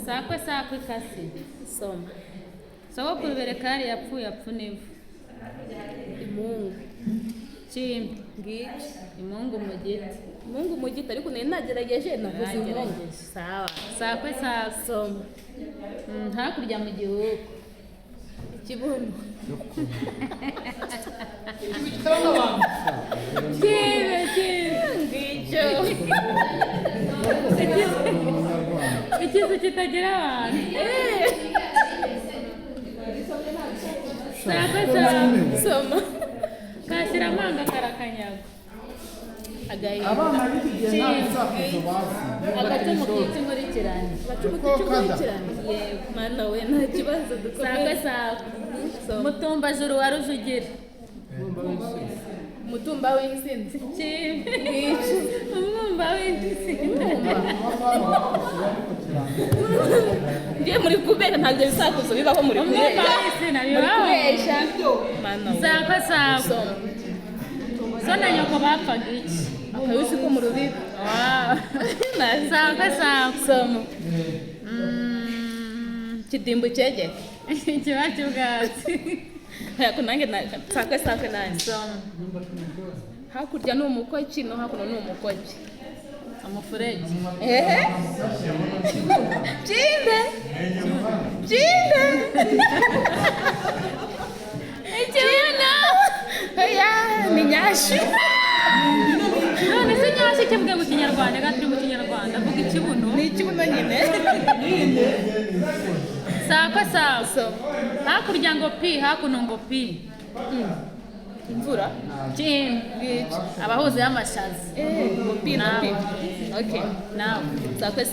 sakwe kasi. Soma. Sogokuru Berekari yapfuye apfunivu. Imungu. Chimbi. Ngiki. Imungu mu giti. Imungu mu giti ariko nagerageje navuze imungu. Sawa. Sakwe Soma. Hakurya mu gihugu. Ikibuno. Ngicyo. Ikizu kitagira abantu. Sakwe Soma. kashyira amanga karakanyaga. Agahinda. Abana b'igihe nta bisakuzo bazi. Agacumu k'ikimurikirane. Agacumu k'ikimurikirane. Yego. Mana we nta kibazo dukomeye. Sakwe Mutumbajuru wa Rujugira. Mutumba w'insinzi. Ngicyo. Umwumba w'insinzi. Ngiye muri kubera ntabwo bisakuzo bibaho muri kubera. Umwumba w'insinzi bibaho. Kubesha. Mana we. Sakwe Soma. so na nyoko bapfaga iki? Akayushi ko mu rubibi. Sakwe Soma. Kidimbu cyege. Ikiba cy'ubwatsi. Hayako nange sakwe nange. Soma. Hakurya ni umukoki no hakuno ni umukoki. Umufurege. Jinde. Ikibuno. Oya, ni nyashi. None se nyashi kivuga mu Kinyarwanda, gaturi mu Kinyarwanda, avuga ikibuno. Ni ikibuno nyine. Sakwe Soma. hakurya ngo pi, hakuno ngo pi. Imvura. Chimbi. Abahuzi y'amashazi. Ngo pi na pi. Okay. Nawe. Sakwe